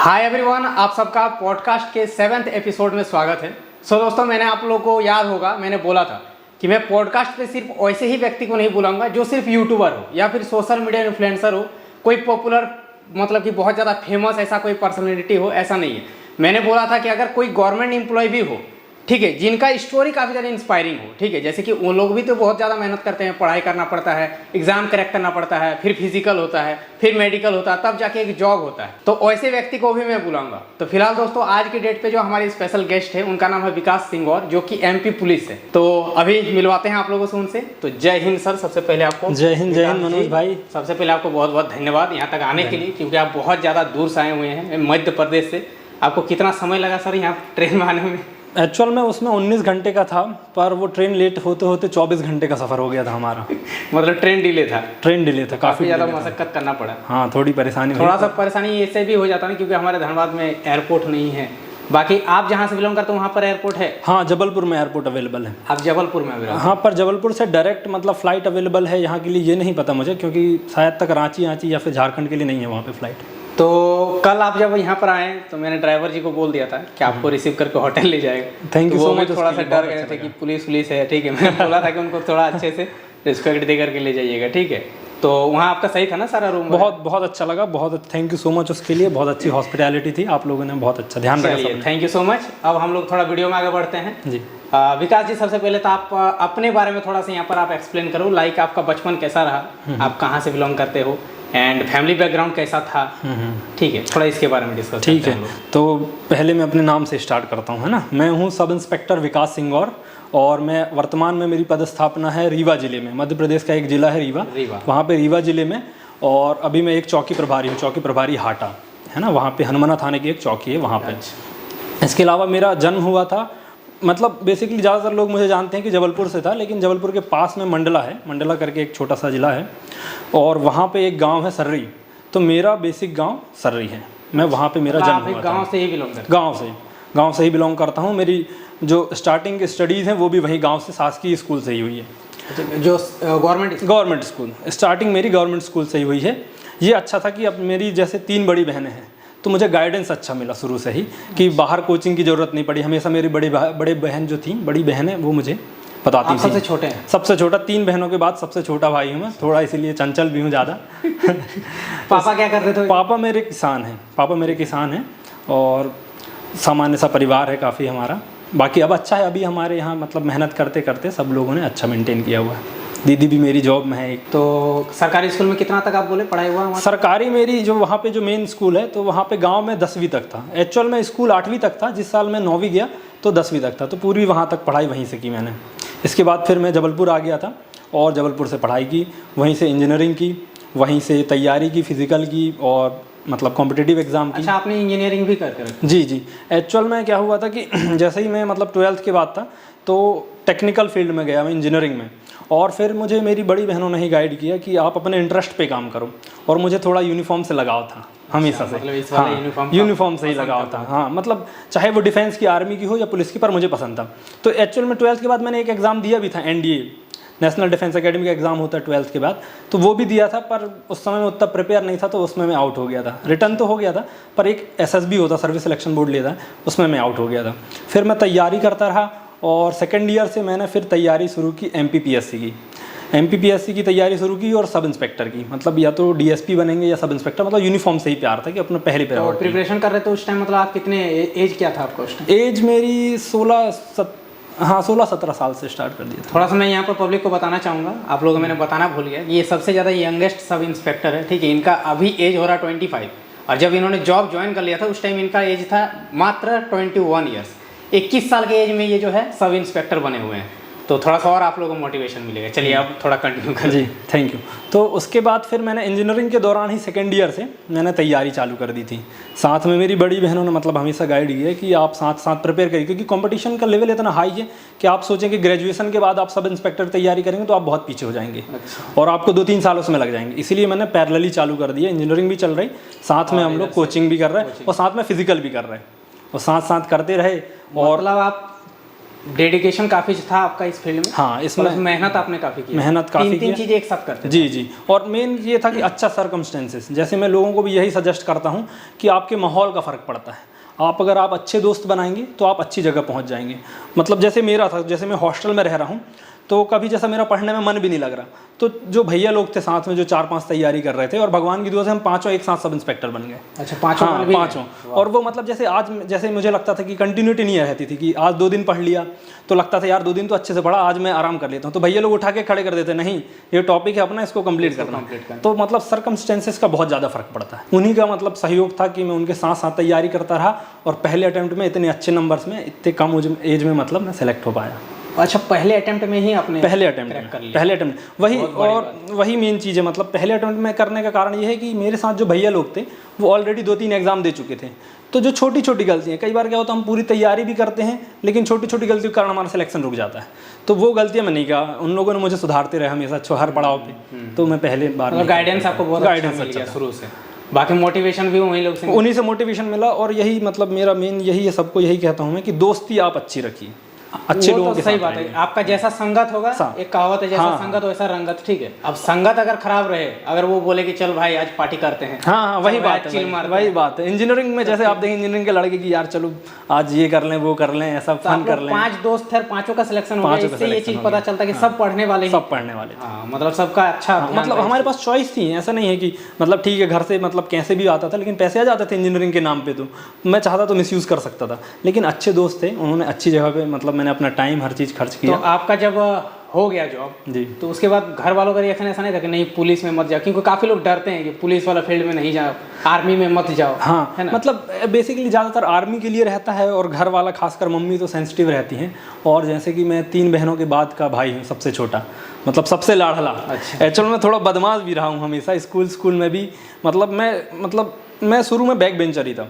Hi everyone, आप सबका podcast के 7वें एपिसोड में स्वागत है। दोस्तों, मैंने आप लोगों को याद होगा, मैंने बोला था कि मैं पॉडकास्ट पे सिर्फ वैसे ही व्यक्ति को नहीं बुलाऊंगा जो सिर्फ यूट्यूबर हो या फिर सोशल मीडिया इन्फ्लुएंसर हो, कोई पॉपुलर मतलब कि बहुत ज़्यादा फेमस ऐसा कोई पर्सनैलिटी हो, ऐसा नहीं है। मैंने बोला था कि अगर कोई गवर्नमेंट एम्प्लॉय भी हो, ठीक है, जिनका स्टोरी काफ़ी ज़्यादा इंस्पायरिंग हो, ठीक है, जैसे कि वो लोग भी तो बहुत ज़्यादा मेहनत करते हैं, पढ़ाई करना पड़ता है, एग्जाम क्रैक करना पड़ता है, फिर फिजिकल होता है, फिर मेडिकल होता है, तब जाके एक जॉब होता है। तो ऐसे व्यक्ति को भी मैं बुलाऊंगा। तो फिलहाल दोस्तों, आज की डेट पे जो हमारे स्पेशल गेस्ट है उनका नाम है विकास सिंह और जो कि एमपी पुलिस है। तो अभी मिलवाते हैं आप लोगों से उनसे। तो जय हिंद सर, सबसे पहले आपको जय हिंद मनोज भाई। सबसे पहले आपको बहुत बहुत धन्यवाद यहाँ तक आने के लिए, क्योंकि आप बहुत ज़्यादा दूर से आए हुए हैं मध्य प्रदेश से। आपको कितना समय लगा सर यहाँ ट्रेन में आने में? एक्चुअल में उसमें 19 घंटे का था, पर वो ट्रेन लेट होते होते 24 घंटे का सफ़र हो गया था हमारा। मतलब ट्रेन डिले था? ट्रेन डिले था, काफ़ी ज़्यादा मशक्कत करना पड़ा। हाँ, थोड़ी परेशानी, थोड़ा सा परेशानी ऐसे भी हो जाता है क्योंकि हमारे धनबाद में एयरपोर्ट नहीं है। बाकी आप जहाँ से बिलोंग करते हो वहाँ पर एयरपोर्ट है? हाँ, जबलपुर में एयरपोर्ट अवेलेबल है। आप जबलपुर में अवेलेबल? हाँ, पर जबलपुर से डायरेक्ट मतलब फ़्लाइट अवेलेबल है यहाँ के लिए, ये नहीं पता मुझे, क्योंकि शायद तक रांची या फिर झारखंड के लिए नहीं है वहाँ पे फ़्लाइट। तो कल आप जब यहाँ पर आए तो मैंने ड्राइवर जी को बोल दिया था कि आपको रिसीव करके होटल ले जाएगा। Thank you so much. थोड़ा सा डर गए थे कि पुलिस है, ठीक है। मैंने बोला था कि उनको थोड़ा अच्छे से रिस्पेक्ट दे करके ले जाइएगा, ठीक है। तो वहाँ आपका सही था ना सारा रूम? बहुत अच्छा लगा, बहुत थैंक यू सो मच उसके लिए। बहुत अच्छी हॉस्पिटैलिटी थी, आप लोगों ने बहुत अच्छा ध्यान रखा। Thank you so much. अब हम लोग थोड़ा वीडियो में आगे बढ़ते हैं जी। विकास जी, सबसे पहले तो आप अपने बारे में थोड़ा सा यहाँ पर आप एक्सप्लेन करो। लाइक आपका बचपन कैसा रहा, आप कहाँ से बिलोंग करते हो एंड फैमिली बैकग्राउंड कैसा था, ठीक है, थोड़ा इसके बारे में डिस्कस करते हैं। ठीक है, तो पहले मैं अपने नाम से स्टार्ट करता हूँ, है ना। मैं हूँ सब इंस्पेक्टर विकास सिंह और मैं वर्तमान में मेरी पदस्थापना है रीवा जिले में। मध्य प्रदेश का एक जिला है रीवा, वहाँ पे रीवा जिले में। और अभी मैं एक चौकी प्रभारी हूँ, चौकी प्रभारी हाटा, है ना। वहाँ पे हनुमाना थाने की एक चौकी है वहाँ पे। इसके अलावा मेरा जन्म हुआ था, मतलब बेसिकली ज़्यादातर लोग मुझे जानते हैं कि जबलपुर से था, लेकिन जबलपुर के पास में मंडला है, मंडला करके एक छोटा सा ज़िला है, और वहाँ पे एक गांव है सर्री। तो मेरा बेसिक गांव सर्री है, मैं वहाँ पे मेरा जन्म हुआ था। गांव से ही बिलोंग करते? गांव से ही बिलोंग करता हूँ। मेरी जो स्टार्टिंग की स्टडीज़ हैं वो भी वहीं गाँव से शासकीय स्कूल से ही हुई है। जो गवर्नमेंट स्कूल, स्टार्टिंग मेरी गवर्नमेंट स्कूल से ही हुई है। ये अच्छा था कि अब मेरी जैसे 3 बड़ी बहनें हैं, तो मुझे गाइडेंस अच्छा मिला शुरू से ही कि बाहर कोचिंग की ज़रूरत नहीं पड़ी। हमेशा मेरी बड़ी बहन जो थी, बड़ी बहन है, वो मुझे बताती थी। सबसे छोटे हैं? सबसे छोटा, 3 बहनों के बाद सबसे छोटा भाई हूँ मैं, थोड़ा इसीलिए चंचल भी हूँ ज़्यादा। पापा क्या करते थे? पापा मेरे किसान हैं और सामान्य सा परिवार है काफ़ी हमारा। बाकी अब अच्छा है, अभी हमारे यहाँ मतलब मेहनत करते करते सब लोगों ने अच्छा मेंटेन किया हुआ है। दीदी भी मेरी जॉब में है एक। तो सरकारी स्कूल में कितना तक आप बोले पढ़ाई हुआ? सरकारी मेरी जो वहाँ पे जो मेन स्कूल है, तो वहाँ पे गांव में 10वीं तक था। एक्चुअल में स्कूल 8वीं तक था, जिस साल मैं 9वीं गया तो 10वीं तक था, तो पूरी वहाँ तक पढ़ाई वहीं से की मैंने। इसके बाद फिर मैं जबलपुर आ गया था और जबलपुर से पढ़ाई की, वहीं से इंजीनियरिंग की, वहीं से तैयारी की फिज़िकल की और मतलब कॉम्पिटिटिव एग्ज़ाम की। अच्छा, आपने इंजीनियरिंग भी करके? जी। एक्चुअल में क्या हुआ था कि जैसे ही मैं मतलब 12th के बाद था तो टेक्निकल फील्ड में गया मैं इंजीनियरिंग में, और फिर मुझे मेरी बड़ी बहनों ने ही गाइड किया कि आप अपने इंटरेस्ट पे काम करो। और मुझे थोड़ा यूनिफॉर्म से लगाव था हमेशा से, मतलब हाँ, यूनिफॉर्म से ही लगाव था। हाँ, मतलब चाहे वो डिफेंस की, आर्मी की हो या पुलिस की, पर मुझे पसंद था। तो एक्चुअल में 12th के बाद मैंने एक एग्ज़ाम दिया भी था, NDA, नेशनल डिफेंस एकेडमी का एग्ज़ाम होता है 12th के बाद, तो वो भी दिया था, पर उस समय में उतना प्रिपेयर नहीं था, तो उसमें मैं आउट हो गया था। रिटर्न तो हो गया था, पर एक SSB होता, सर्विस सिलेक्शन बोर्ड लेता है, उसमें मैं आउट हो गया था। फिर मैं तैयारी करता रहा और सेकेंड ईयर से मैंने फिर तैयारी शुरू की MPPSC की तैयारी शुरू की और सब इंस्पेक्टर की, मतलब या तो DSP बनेंगे या सब इंस्पेक्टर, मतलब यूनिफॉर्म से ही प्यार था कि अपने पहले पे। और प्रिपरेशन कर रहे थे उस टाइम, मतलब आप कितने एज क्या था आपका उस टाइम? एज मेरी 16-17 साल से स्टार्ट कर दिया था। थोड़ा सा मैं यहाँ पर पब्लिक को बताना चाहूँगा, आप लोगों को मैंने बताना भूल गया, ये सबसे ज़्यादा यंगेस्ट सब इंस्पेक्टर है, ठीक है। इनका अभी एज हो रहा 25, और जब इन्होंने जॉब ज्वाइन कर लिया था उस टाइम इनका एज था मात्र 21 ईयर्स। 21 साल के एज में ये जो है सब इंस्पेक्टर बने हुए हैं। तो थोड़ा सा और आप लोगों को मोटिवेशन मिलेगा। चलिए अब थोड़ा कंटिन्यू करें। जी, थैंक यू। तो उसके बाद फिर मैंने इंजीनियरिंग के दौरान ही सेकेंड ईयर से मैंने तैयारी चालू कर दी थी। साथ में मेरी बड़ी बहनों ने मतलब हमेशा गाइड किया कि आप साथ साथ प्रिपेयर करिए, क्योंकि कंपटीशन का लेवल इतना हाई है कि आप सोचें कि ग्रेजुएशन के बाद आप सब इंस्पेक्टर तैयारी करेंगे तो आप बहुत पीछे हो जाएंगे। अच्छा। और आपको 2-3 साल उसमें लग जाएंगे। इसीलिए मैंने पैरेलली चालू कर दिया, इंजीनियरिंग भी चल रही, साथ में हम लोग कोचिंग भी कर रहे हैं और साथ में फिजिकल भी कर रहे हैं, और साथ साथ करते रहे। और मतलब आप डेडिकेशन काफ़ी था आपका इस फील्ड में। हाँ, इसमें मेहनत आपने काफ़ी की, मेहनत काफ़ी तीन चीज़ें एक साथ करते। जी जी। और मेन ये था कि अच्छा सर्कमस्टेंसेस, जैसे मैं लोगों को भी यही सजेस्ट करता हूँ कि आपके माहौल का फ़र्क पड़ता है। अगर आप अच्छे दोस्त बनाएंगे तो आप अच्छी जगह पहुँच जाएंगे। मतलब जैसे मेरा था, जैसे मैं हॉस्टल में रह रहा हूँ तो कभी जैसा मेरा पढ़ने में मन भी नहीं लग रहा, तो जो भैया लोग थे साथ में जो 4-5 तैयारी कर रहे थे, और भगवान की दुआ से हम पाँचों एक साथ सब इंस्पेक्टर बन गए। अच्छा, पाँचों? हाँ, पाँचों। और वो मतलब जैसे आज जैसे मुझे लगता था कि कंटिन्यूटी नहीं रहती थी, कि आज 2 दिन पढ़ लिया तो लगता था यार 2 दिन तो अच्छे से पढ़ा, आज मैं आराम कर लेता हूँ, तो भैया लोग उठा के खड़े कर देते, नहीं ये टॉपिक है अपना, इसको कंप्लीट करना। तो मतलब सर्कमस्टेंसेस का बहुत ज़्यादा फर्क पड़ता है। उन्हीं का मतलब सहयोग था कि मैं उनके साथ साथ तैयारी करता रहा, और पहले अटेम्प्ट में इतने अच्छे नंबर्स में, इतने कम एज में मतलब मैं सेलेक्ट हो पाया। अच्छा, पहले अटेम्प्ट में ही आपने? पहले अटेम्प्ट वही। और वही मेन चीज़ है, मतलब पहले अटेम्प्ट में करने का कारण ये है कि मेरे साथ जो भैया लोग थे वो ऑलरेडी 2-3 एग्जाम दे चुके थे, तो जो छोटी छोटी गलतियाँ, कई बार क्या होता है हम पूरी तैयारी भी करते हैं लेकिन छोटी छोटी गलतियों के कारण हमारा सिलेक्शन रुक जाता है, तो वो गलतियाँ मैं नहीं कहा, उन लोगों ने मुझे सुधारते रहे हमेशा हर पड़ाव पे। तो मैं पहले बार गाइडेंस आपको बहुत गाइडेंस मिल गया शुरू से, बाकी मोटिवेशन भी वही लोग से, उन्हीं से मोटिवेशन मिला। और यही मतलब मेरा मेन यही है, सबको यही कहता हूँ मैं कि दोस्ती आप अच्छी रखिए, अच्छे लोगों के साथ। सही बात है, आपका जैसा संगत होगा, एक कहावत है, जैसा संगत वैसा रंगत। ठीक है, अब संगत अगर खराब रहे, अगर वो बोले कि चल भाई आज पार्टी करते हैं, हाँ वही बात है, वही बात है। इंजीनियरिंग में जैसे आप देखें इंजीनियरिंग के लड़के की यार चलो आज ये कर लें वो कर लें, ऐसा फन कर लें। 5 दोस्त थे, 5 का सिलेक्शन हो गया, इससे ये चीज पता चलता है कि सब पढ़ने वाले, सब पढ़ने वाले, मतलब सबका अच्छा, मतलब हमारे पास चॉइस थी, ऐसा नहीं है कि मतलब ठीक है घर से मतलब कैसे भी आता था, लेकिन पैसे आ जाते थे इंजीनियरिंग के नाम पे, तो मैं चाहता तो मिसयूज़ कर सकता था, लेकिन अच्छे दोस्त थे, उन्होंने अच्छी जगह पे मतलब मैंने अपना टाइम हर चीज़ खर्च किया। तो आपका जब हो गया जॉब जी, तो उसके बाद घर वालों का रिएक्शन ऐसा नहीं था कि नहीं पुलिस में मत जाओ, क्योंकि काफ़ी लोग डरते हैं कि पुलिस वाला फील्ड में नहीं जाओ, आर्मी में मत जाओ, हाँ है ना? मतलब बेसिकली ज़्यादातर आर्मी के लिए रहता है, और घर वाला खासकर मम्मी तो सेंसिटिव रहती हैं। और जैसे कि मैं 3 बहनों के बाद का भाई हूँ, सबसे छोटा, मतलब सबसे लाडला। अच्छा। एक्चुअल में थोड़ा बदमाश भी रहा हूँ हमेशा, स्कूल में भी मतलब मैं शुरू में बैक बेंचर ही था,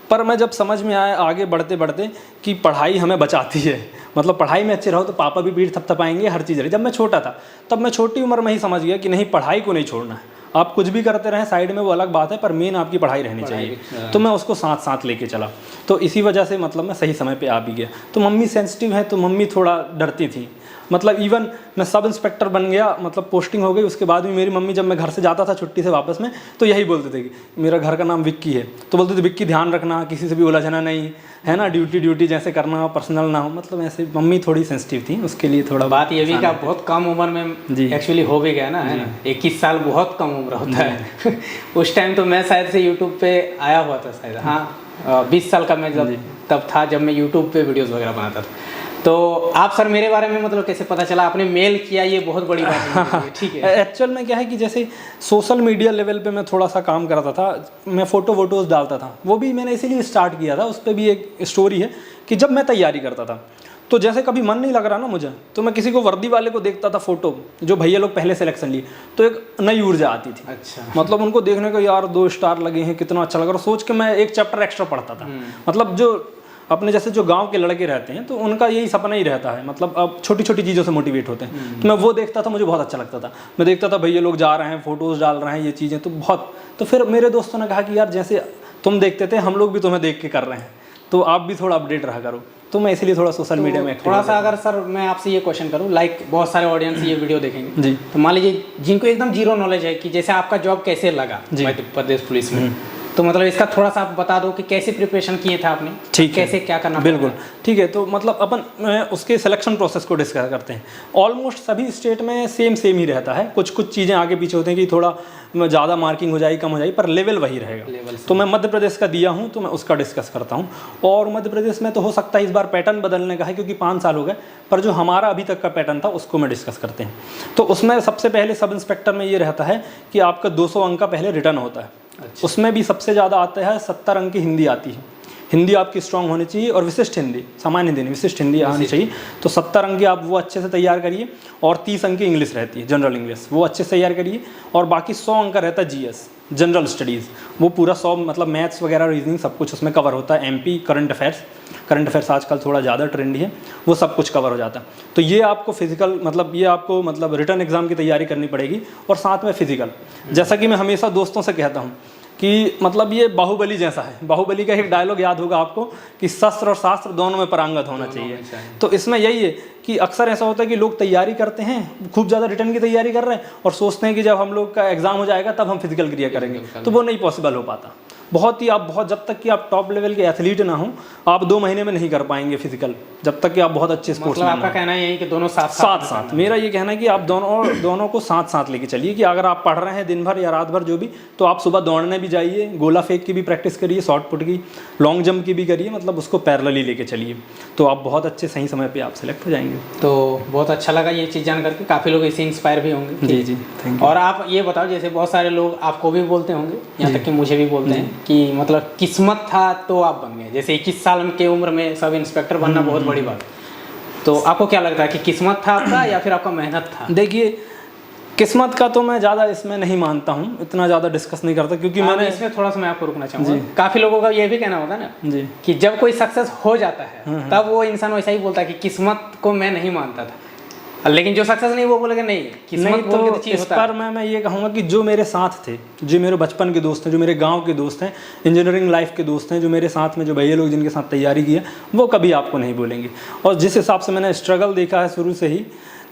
पर मैं जब समझ में आया आगे बढ़ते बढ़ते कि पढ़ाई हमें बचाती है, मतलब पढ़ाई में अच्छे रहो तो पापा भी पीठ थपथपाएंगे, हर चीज़ रही। जब मैं छोटा था तब मैं छोटी उम्र में ही समझ गया कि नहीं, पढ़ाई को नहीं छोड़ना है, आप कुछ भी करते रहें साइड में वो अलग बात है, पर मेन आपकी पढ़ाई रहनी चाहिए। तो मैं उसको साथ साथ लेके चला, तो इसी वजह से मतलब मैं सही समय पे आ भी गया। तो मम्मी सेंसिटिव है तो मम्मी थोड़ा डरती थी, मतलब इवन मैं सब इंस्पेक्टर बन गया, मतलब पोस्टिंग हो गई, उसके बाद भी मेरी मम्मी जब मैं घर से जाता था छुट्टी से वापस में, तो यही बोलते थे कि मेरा घर का नाम विक्की है, तो बोलते थे विक्की ध्यान रखना, किसी से भी उलझना नहीं है ना, ड्यूटी जैसे करना हो, पर्सनल ना हो, मतलब ऐसे मम्मी थोड़ी सेंसिटिव थी, उसके लिए थोड़ा बात ये भी कि आप बहुत कम उम्र में एक्चुअली हो भी गया ना, है ना, 21 साल बहुत कम उम्र होता है। उस टाइम तो मैं शायद से यूट्यूब पे आया हुआ था शायद, हाँ 20 साल का मैं तब था जब मैं यूट्यूब पे वीडियोज़ वगैरह बनाता था। तो आप सर मेरे बारे में मतलब कैसे पता चला, आपने मेल किया, ये बहुत बड़ी बात है। ठीक है, एक्चुअल में क्या है कि जैसे सोशल मीडिया लेवल पे मैं थोड़ा सा काम करता था, मैं फ़ोटोज़ डालता था, वो भी मैंने इसीलिए स्टार्ट किया था। उस पर भी एक स्टोरी है कि जब मैं तैयारी करता था तो जैसे कभी मन नहीं लग रहा ना मुझे, तो मैं किसी को वर्दी वाले को देखता था, फ़ोटो जो भैया लोग पहले सिलेक्शन लिए, तो एक नई ऊर्जा आती थी। अच्छा, मतलब उनको देखने को यार 2 स्टार लगे हैं, कितना अच्छा लग रहा, सोच के मैं एक चैप्टर एक्स्ट्रा पढ़ता था। मतलब जो अपने जैसे जो गांव के लड़के रहते हैं तो उनका यही सपना ही रहता है, मतलब अब छोटी छोटी चीज़ों से मोटिवेट होते हैं, तो मैं वो देखता था, मुझे बहुत अच्छा लगता था। मैं देखता था भैया लोग जा रहे हैं, फ़ोटोज़ डाल रहे हैं, ये चीज़ें तो बहुत, तो फिर मेरे दोस्तों ने कहा कि यार जैसे तुम देखते थे हम लोग भी तुम्हें देख के कर रहे हैं, तो आप भी थोड़ा अपडेट रहा करो। तो मैं इसलिए थोड़ा सोशल मीडिया में थोड़ा सा, अगर सर मैं आपसे ये क्वेश्चन करूँ, लाइक बहुत सारे ऑडियंस ये वीडियो देखेंगे जी, तो मान लीजिए जिनको एकदम जीरो नॉलेज है कि जैसे आपका जॉब कैसे लगा मध्य प्रदेश पुलिस में, तो मतलब इसका थोड़ा सा आप बता दो कि कैसे प्रिपरेशन किए थे आपने, ठीक है, कैसे क्या करना। बिल्कुल ठीक है, तो मतलब अपन उसके सिलेक्शन प्रोसेस को डिस्कस करते हैं। ऑलमोस्ट सभी स्टेट में सेम ही रहता है, कुछ चीज़ें आगे पीछे होते हैं कि थोड़ा ज़्यादा मार्किंग हो जाएगी, कम हो जाएगी, पर लेवल वही रहेगा। तो मैं मध्य प्रदेश का दिया हूँ तो मैं उसका डिस्कस करता हूँ। और मध्य प्रदेश में तो हो सकता है इस बार पैटर्न बदलने का है क्योंकि 5 साल हो गए, पर जो हमारा अभी तक का पैटर्न था उसको मैं डिस्कस करते हैं। तो उसमें सबसे पहले सब इंस्पेक्टर में ये रहता है कि आपका 200 अंक का पहले रिटर्न होता है। अच्छा। उसमें भी सबसे ज़्यादा आता है 70 अंक की हिंदी आती है, हिंदी आपकी स्ट्रांग होनी चाहिए, और विशिष्ट हिंदी, सामान्य हिंदी नहीं, विशिष्ट हिंदी आनी चाहिए। तो 70 अंक की आप वो अच्छे से तैयार करिए, और 30 अंक की इंग्लिश रहती है, जनरल इंग्लिश, वो अच्छे से तैयार करिए, और बाकी 100 अंक का रहता है जीएस, जनरल स्टडीज़, वो पूरा 100 मतलब मैथ्स वगैरह रीजनिंग सब कुछ उसमें कवर होता है। एमपी करंट अफेयर्स आजकल थोड़ा ज़्यादा ट्रेंडी है, वो सब कुछ कवर हो जाता है। तो ये आपको फिजिकल ये आपको मतलब रिटर्न एग्ज़ाम की तैयारी करनी पड़ेगी, और साथ में फिजिकल। जैसा कि मैं हमेशा दोस्तों से कहता हूँ कि मतलब ये बाहुबली जैसा है। बाहुबली का एक डायलॉग याद होगा आपको कि शस्त्र और शास्त्र दोनों में पारंगत होना चाहिए। तो इसमें यही है कि अक्सर ऐसा होता है कि लोग तैयारी करते हैं, खूब ज़्यादा रिटर्न की तैयारी कर रहे हैं और सोचते हैं कि जब हम लोग का एग्जाम हो जाएगा तब हम फिजिकल क्रिया करेंगे, तो वो नहीं पॉसिबल हो पाता। बहुत जब तक कि आप टॉप लेवल के एथलीट ना हो, आप 2 महीने में नहीं कर पाएंगे फिजिकल, जब तक कि आप बहुत अच्छे स्पोर्ट्स मतलब आपका कहना यही कि दोनों साथ मेरा ये कहना है कि आप दोनों को साथ साथ लेके चलिए, कि अगर आप पढ़ रहे हैं दिन भर या रात भर जो भी, तो आप सुबह दौड़ने भी जाइए, गोला फेंक की भी प्रैक्टिस करिए, शॉर्ट पुट की, लॉन्ग जंप की भी करिए, मतलब उसको पैरेलली लेके चलिए, तो आप बहुत अच्छे सही समय पे आप सेलेक्ट हो जाएंगे। तो बहुत अच्छा लगा ये चीज़ जान करके, काफ़ी लोग इससे इंस्पायर भी होंगे। जी जी, थैंक यू। और आप ये बताओ, जैसे बहुत सारे लोग आपको भी बोलते होंगे, यहाँ तक कि मुझे भी बोलते हैं कि मतलब किस्मत था तो आप बन गए, जैसे 21 साल की उम्र में सब इंस्पेक्टर बनना बहुत बड़ी बात। तो आपको क्या लगता है कि किस्मत था आपका या फिर आपका मेहनत था? देखिए, किस्मत का तो मैं ज़्यादा इसमें नहीं मानता हूँ, इतना ज़्यादा डिस्कस नहीं करता, क्योंकि मैंने इसमें थोड़ा सा मैं आपको रुकना चाहूँगा। काफ़ी लोगों का ये भी कहना होता है ना जी कि जब कोई सक्सेस हो जाता है तब वो इंसान वैसा ही बोलता है कि किस्मत को मैं नहीं मानता था, लेकिन जो सक्सेस नहीं वो बोलेगा नहीं किस्मत नहीं। बोल के तो चीज़ इस होता है। पर मैं ये कहूँगा कि जो मेरे साथ थे, जो मेरे बचपन के दोस्त हैं, जो मेरे गांव के दोस्त हैं, इंजीनियरिंग लाइफ के दोस्त हैं, जो मेरे साथ में जो भैया लोग जिनके साथ तैयारी की है, वो कभी आपको नहीं बोलेंगे। और जिस हिसाब से मैंने स्ट्रगल देखा है शुरू से ही,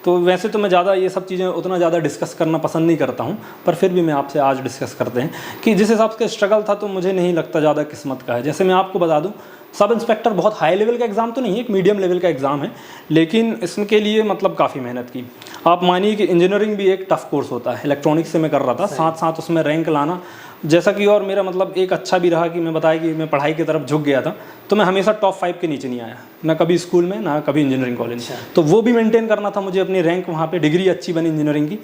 तो वैसे तो मैं ज़्यादा ये सब चीज़ें उतना ज़्यादा डिस्कस करना पसंद नहीं करता हूँ, पर फिर भी मैं आपसे आज डिस्कस करते हैं कि जिस हिसाब से स्ट्रगल था, तो मुझे नहीं लगता ज़्यादा किस्मत का है। जैसे मैं आपको बता दूँ, सब इंस्पेक्टर बहुत हाई लेवल का एग्ज़ाम तो नहीं है, एक मीडियम लेवल का एग्ज़ाम है, लेकिन इसके लिए मतलब काफ़ी मेहनत की। आप मानिए कि इंजीनियरिंग भी एक टफ कोर्स होता है, इलेक्ट्रॉनिक्स से मैं कर रहा था, साथ साथ उसमें रैंक लाना, जैसा कि और मेरा मतलब एक अच्छा भी रहा कि मैं बताया कि मैं पढ़ाई की तरफ झुक गया था, तो मैं हमेशा टॉप 5 के नीचे नहीं आया, ना कभी स्कूल में ना कभी इंजीनियरिंग कॉलेज में। तो वो भी मेंटेन करना था मुझे, अपनी रैंक वहाँ पे, डिग्री अच्छी बनी इंजीनियरिंग की।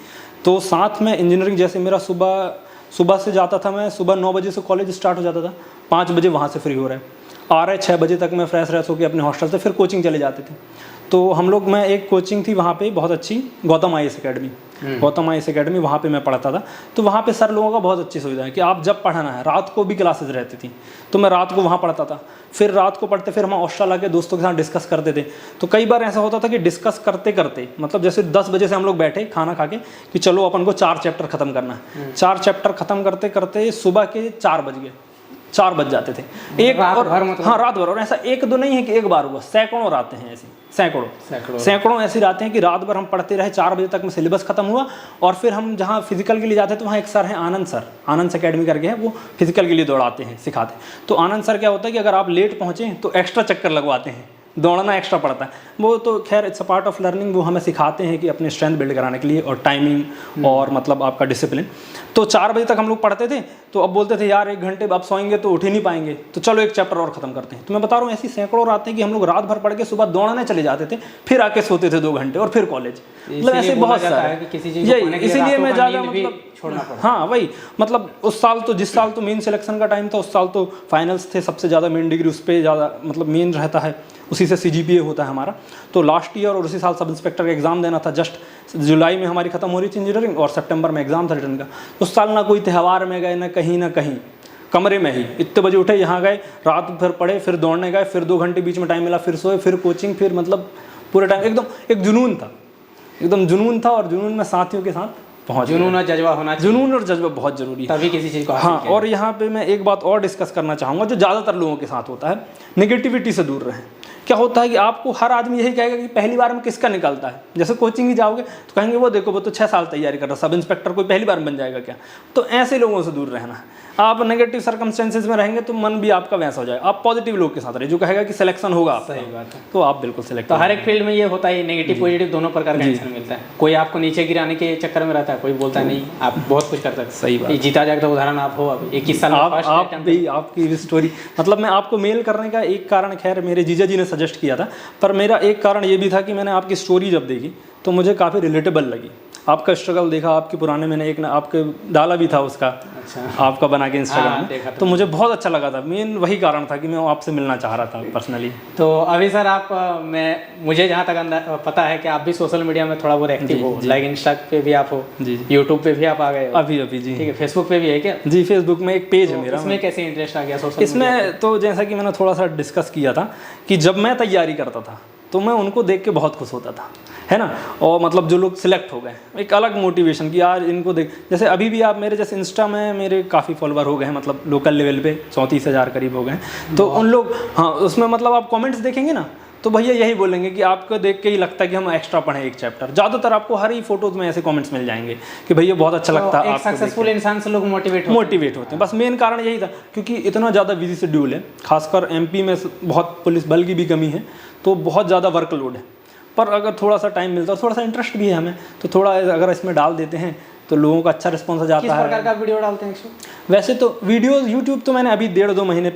तो साथ में इंजीनियरिंग, जैसे मेरा सुबह से जाता था, मैं सुबह 9 बजे से कॉलेज स्टार्ट हो जाता था, 5 बजे वहाँ से फ्री हो रहा है, आ रहे 6 बजे तक मैं फ्रेश होकर अपने हॉस्टल से फिर कोचिंग चले जाते थे। तो हम लोग, मैं एक कोचिंग थी वहाँ पे बहुत अच्छी, Gautam IAS academy, Gautam IAS academy, वहाँ पे मैं पढ़ता था। तो वहाँ पे सर लोगों का बहुत अच्छी सुविधा है कि आप जब पढ़ना है, रात को भी क्लासेस रहती थी, तो मैं रात को वहाँ पढ़ता था, फिर रात को पढ़ते फिर हम हॉस्टल आके दोस्तों के साथ डिस्कस करते थे। तो कई बार ऐसा होता था कि डिस्कस करते करते, मतलब जैसे 10 बजे से हम लोग बैठे खाना खा के कि चलो अपन को 4 चैप्टर ख़त्म करना है, 4 चैप्टर ख़त्म करते करते सुबह के 4 बज गए, 4 बज जाते थे, एक रात और भर मतलब? हाँ, रात भर। और ऐसा एक दो नहीं है कि एक बार हुआ, सैकड़ों रातें हैं ऐसी, सैकड़ों ऐसी रातें हैं कि रात भर हम पढ़ते रहे, 4 बजे तक में सिलेबस खत्म हुआ। और फिर हम जहाँ फिजिकल के लिए जाते हैं, तो वहाँ एक सर हैं आनंद अकेडमी करके हैं, वो फिजिकल के लिए दौड़ाते हैं, सिखाते हैं। तो आनंद सर क्या होता है कि अगर आप लेट पहुँचे तो एक्स्ट्रा चक्कर लगवाते हैं, दौड़ना एक्स्ट्रा पड़ता है। वो तो खैर it's a part of learning, वो हमें सिखाते हैं कि अपने स्ट्रेंथ बिल्ड कराने के लिए, और टाइमिंग और मतलब आपका डिसिप्लिन। तो 4 बजे तक हम लोग पढ़ते थे, तो अब बोलते थे यार 1 घंटे अब सोएंगे तो उठ ही नहीं पाएंगे, तो चलो एक चैप्टर और ख़त्म करते हैं। तो मैं बता रहा हूँ, ऐसी सैकड़ों रातें कि हम लोग रात भर पढ़ के सुबह दौड़ने चले जाते थे, फिर आके सोते थे 2 घंटे और फिर कॉलेज। मतलब ऐसे बहुत सारे, यही इसीलिए मैं ज़्यादा मतलब छोड़ना पड़ा। हाँ वही, मतलब उस साल तो, जिस साल तो मेन सिलेक्शन का टाइम था, उस साल तो फाइनल्स थे, सबसे ज़्यादा मेन डिग्री उस पर ज़्यादा मतलब मेन रहता है, उसी से CGPA होता है हमारा। तो लास्ट ईयर और उसी साल सब इंस्पेक्टर का एग्ज़ाम देना था, जस्ट जुलाई में हमारी ख़त्म हो रही थी इंजीनियरिंग, और सितंबर में एग्ज़ाम था रिटर्न का। उस साल ना कोई त्यौहार में गए, ना कहीं, कमरे में ही इतने बजे उठे, यहाँ गए, रात भर पढ़े, फिर दौड़ने गए, फिर 2 घंटे बीच में टाइम मिला, फिर सोए, फिर कोचिंग, फिर मतलब पूरे टाइम एकदम एक जुनून था, एकदम जुनून था। और जुनून में साथियों के साथ पहुँच, जुनून और जज्बा होना चाहिए। जुनून और जज्बा बहुत ज़रूरी है, तभी किसी चीज़ को। हाँ। और यहाँ पे मैं एक बात और डिस्कस करना चाहूँगा, जो ज़्यादातर लोगों के साथ होता है, नेगेटिविटी से दूर रहें। क्या होता है कि आपको हर आदमी यही कहेगा कि पहली बार में किसका निकलता है, जैसे कोचिंग ही जाओगे तो कहेंगे वो देखो वो तो 6 साल तैयारी कर रहा, सब इंस्पेक्टर कोई पहली बार बन जाएगा क्या। तो ऐसे लोगों से दूर रहना है। आप नेगेटिव सर्कमस्टेंसेस में रहेंगे तो मन भी आपका वैसा हो जाएगा। आप पॉजिटिव लोग के साथ रहे, जो कहेगा कि सिलेक्शन होगा आपका, सही बात है, तो आप बिल्कुल सिलेक्ट। तो हर एक फील्ड में ये होता है, नेगेटिव पॉजिटिव दोनों प्रकार का आंसर मिलता है। कोई आपको नीचे गिराने के चक्कर में रहता है, कोई बोलता नहीं आप बहुत कुछ कर सकते। सही बात, जीता जाएगा उदाहरण आप हो, अभी 21 साल आपकी स्टोरी, मतलब मैं आपको मेल करने का एक कारण, खैर मेरे जीजा जी ने सजेस्ट किया था, पर मेरा एक कारण ये भी था कि मैंने आपकी स्टोरी जब देखी तो मुझे काफ़ी रिलेटेबल लगी। आपका स्ट्रगल देखा, आपके पुराने, मैंने एक ना आपके डाला भी था उसका, अच्छा, आपका बना के इंस्टाग्राम में, तो मुझे बहुत अच्छा लगा था। मेन वही कारण था कि मैं आपसे मिलना चाह रहा था पर्सनली। तो अभी सर आप, मुझे जहाँ तक पता है कि आप भी सोशल मीडिया में थोड़ा बहुत एक्टिव हो, लाइक इंस्टा पे भी आप हो, यूट्यूब पे भी आप आ गए अभी जी, ठीक है, फेसबुक पे भी है क्या? जी, फेसबुक में एक पेज है मेरा। इसमें कैसे इंटरेस्ट आ गया सोशल? इसमें तो जैसा कि मैंने थोड़ा सा डिस्कस किया था कि जब मैं तैयारी करता था तो मैं उनको देख के बहुत खुश होता था, है ना। और मतलब जो लोग सिलेक्ट हो गए, एक अलग मोटिवेशन कि यार इनको देख, जैसे अभी भी आप मेरे जैसे इंस्टा में मेरे काफ़ी फॉलोवर हो गए हैं, मतलब लोकल लेवल पे 34,000 करीब हो गए हैं। तो उन लोग, हाँ, उसमें मतलब आप कमेंट्स देखेंगे ना तो भैया यही बोलेंगे कि आपको देख के ही लगता है कि हम एक्स्ट्रा पढ़ें एक चैप्टर। ज़्यादातर आपको हर ही फोटोज़ में ऐसे कमेंट्स मिल जाएंगे कि भैया बहुत अच्छा लगता है। सक्सेसफुल इंसान से लोग मोटिवेट होते हैं। बस मेन कारण यही था क्योंकि इतना ज़्यादा बिजी शेड्यूल है, खासकर एमपी में बहुत पुलिस बल की भी कमी है, तो बहुत ज़्यादा वर्कलोड है। पर अगर थोड़ा सा टाइम मिलता है, थोड़ा सा इंटरेस्ट भी है हमें, तो थोड़ा अगर इसमें डाल देते हैं तो लोगों का अच्छा रिस्पॉन्स आ जाता है। किस प्रकार का वीडियो डालते हैं? वैसे तो वीडियोस यूट्यूब तो मैंने अभी 1.5 महीने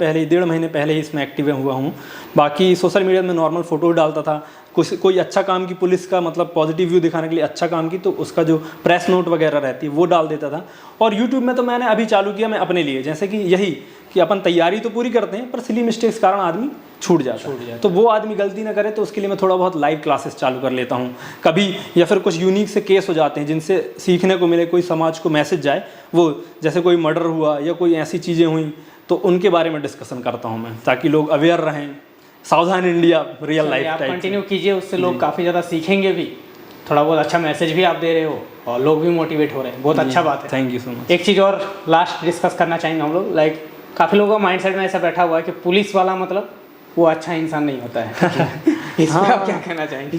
पहले ही इसमें एक्टिव हुआ हूँ। बाकी सोशल मीडिया में नॉर्मल फ़ोटो डालता था, कोई अच्छा काम की, पुलिस का मतलब पॉजिटिव व्यू दिखाने के लिए अच्छा काम की, तो उसका जो प्रेस नोट वगैरह रहती है वो डाल देता था। और यूट्यूब में तो मैंने अभी चालू किया मैं अपने लिए, जैसे कि यही कि अपन तैयारी तो पूरी करते हैं पर सिली मिस्टेक्स कारण आदमी छूट जाता है, तो वो आदमी गलती ना करे, तो उसके लिए मैं थोड़ा बहुत लाइव क्लासेस चालू कर लेता हूँ कभी, या फिर कुछ यूनिक से केस हो जाते हैं जिनसे सीखने को मिले, कोई समाज को मैसेज जाए, वो जैसे कोई मर्डर हुआ या कोई ऐसी चीज़ें हुई तो उनके बारे में डिस्कसन करता हूँ मैं, ताकि लोग अवेयर रहें। सावधान इंडिया रियल लाइफ आप कंटिन्यू कीजिए, उससे लोग काफ़ी ज़्यादा सीखेंगे भी, थोड़ा बहुत अच्छा मैसेज भी आप दे रहे हो और लोग भी मोटिवेट हो रहे हैं, बहुत अच्छा बात है। Thank you so much. एक चीज़ और लास्ट डिस्कस करना चाहेंगे हम लोग, लाइक काफ़ी लोगों का माइंडसेट में ऐसा बैठा हुआ है कि पुलिस वाला मतलब वो अच्छा इंसान नहीं होता है। इस पर आप क्या कहना चाहेंगे?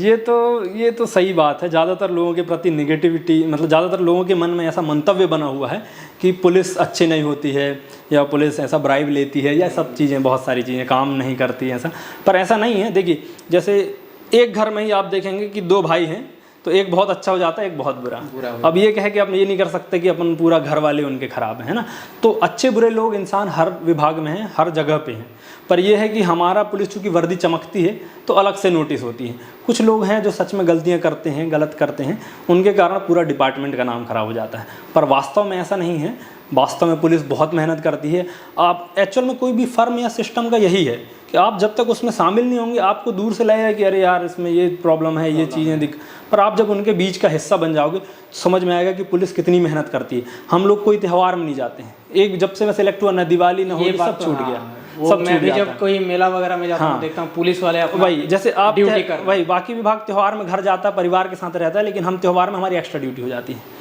ये तो सही बात है। ज़्यादातर लोगों के प्रति निगेटिविटी, मतलब ज़्यादातर लोगों के मन में ऐसा मंतव्य बना हुआ है कि पुलिस अच्छी नहीं होती है, या पुलिस ऐसा ब्राइब लेती है, या सब चीज़ें, बहुत सारी चीज़ें काम नहीं करती हैं, ऐसा। पर ऐसा नहीं है। देखिए, जैसे एक घर में ही आप देखेंगे कि 2 भाई हैं, तो एक बहुत अच्छा हो जाता है, एक बहुत बुरा। अब ये कहे कि आप ये नहीं कर सकते कि अपन पूरा घर वाले उनके खराब हैं, है ना। तो अच्छे बुरे लोग इंसान हर विभाग में हैं, हर जगह पे हैं। पर यह है कि हमारा पुलिस चूँकि वर्दी चमकती है तो अलग से नोटिस होती है। कुछ लोग हैं जो सच में गलतियां करते हैं, गलत करते हैं, उनके कारण पूरा डिपार्टमेंट का नाम खराब हो जाता है। पर वास्तव में ऐसा नहीं है। वास्तव में पुलिस बहुत मेहनत करती है। आप एक्चुअल में कोई भी फर्म या सिस्टम का यही है कि आप जब तक उसमें शामिल नहीं होंगे, आपको दूर से लगेगा कि अरे यार इसमें ये प्रॉब्लम है, ये चीज़ें दिख, पर आप जब उनके बीच का हिस्सा बन जाओगे समझ में आएगा कि पुलिस कितनी मेहनत करती है। हम लोग कोई त्यौहार में नहीं जाते हैं, एक जब से मैं सिलेक्ट हुआ, न दिवाली न होली, सब छूट गया। सब मैं भी जब कोई मेला वगैरह में जाता हूँ, देखता हूँ पुलिस वाले वही, जैसे आप ड्यूटी कर, वही बाकी विभाग त्यौहार में घर जाता है, परिवार के साथ रहता है, लेकिन हम त्यौहार में हमारी एक्स्ट्रा ड्यूटी हो जाती है।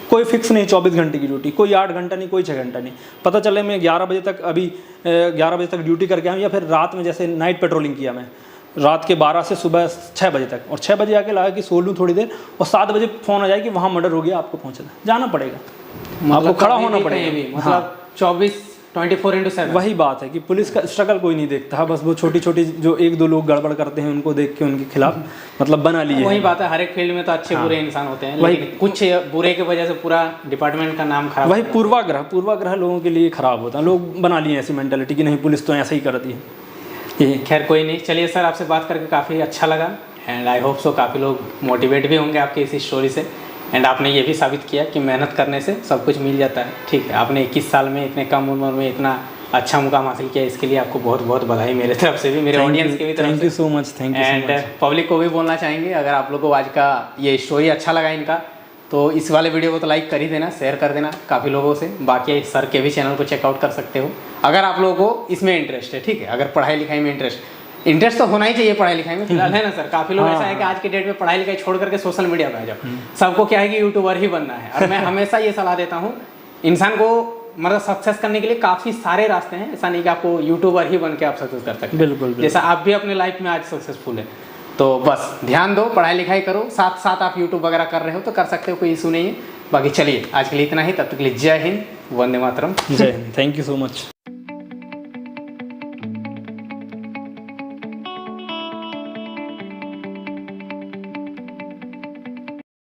कोई फिक्स नहीं 24 घंटे की ड्यूटी, कोई 8 घंटा नहीं, कोई 6 घंटा नहीं। पता चले मैं 11 बजे तक, अभी 11 बजे तक ड्यूटी करके आऊँ, या फिर रात में जैसे नाइट पेट्रोलिंग किया मैं, रात के 12 से सुबह 6 बजे तक, और 6 बजे आके लगा कि सो लूँ थोड़ी देर, और 7 बजे फ़ोन आ जाए कि वहाँ मर्डर हो गया, आपको पहुँचना, जाना पड़ेगा, आपको खड़ा होना पड़ेगा। मतलब 24/7 वही बात है कि पुलिस का स्ट्रगल कोई नहीं देखता, बस वो छोटी छोटी जो 1-2 लोग गड़बड़ करते हैं उनको देख के उनके खिलाफ मतलब बना लिए। वही बात है, हर एक फील्ड में तो अच्छे बुरे इंसान होते हैं, लेकिन कुछ बुरे की वजह से पूरा डिपार्टमेंट का नाम खराब। वही पूर्वाग्रह लोगों के लिए खराब होता है, लोग बना लिए ऐसी मेंटालिटी कि नहीं पुलिस तो ऐसा ही करती है। खैर कोई नहीं, चलिए सर, आपसे बात करके काफ़ी अच्छा लगा, एंड आई होप सो काफ़ी लोग मोटिवेट भी होंगे आपकी इस स्टोरी से। एंड आपने ये भी साबित किया कि मेहनत करने से सब कुछ मिल जाता है। ठीक है, आपने 21 साल में इतने कम उम्र में इतना अच्छा मुकाम हासिल किया, इसके लिए आपको बहुत बहुत बधाई मेरे तरफ से भी, मेरे ऑडियंस के भी तरफ से। Thank you so much. Thank you. And public को भी बोलना चाहेंगे, अगर आप लोगों को आज का ये स्टोरी अच्छा लगा इनका, तो इस वाले वीडियो को तो लाइक कर ही देना, शेयर कर देना काफ़ी लोगों से। बाकी सर के भी चैनल को चेकआउट कर सकते हो अगर आप लोगों को इसमें इंटरेस्ट है। ठीक है, अगर पढ़ाई लिखाई में इंटरेस्ट तो होना ही चाहिए पढ़ाई लिखाई में, फिलहाल, है ना सर। काफ़ी लोग ऐसा है कि आज के डेट में पढ़ाई लिखाई छोड़ करके सोशल मीडिया पे आ जाओ, सबको क्या है कि यूट्यूबर ही बनना है। और मैं हमेशा ये सलाह देता हूँ, इंसान को मतलब सक्सेस करने के लिए काफ़ी सारे रास्ते हैं, ऐसा नहीं कि आपको यूट्यूबर ही बन के आप सक्सेस कर सकते हैं। बिल्कुल। जैसा आप भी अपने लाइफ में आज सक्सेसफुल है, तो बस ध्यान दो, पढ़ाई लिखाई करो, साथ साथ आप यूट्यूब वगैरह कर रहे हो तो कर सकते हो, कोई इशू नहीं है। बाकी चलिए आज के लिए इतना ही, तब तक के लिए जय हिंद, वंदे मातरम। जय Hind. Thank you so much.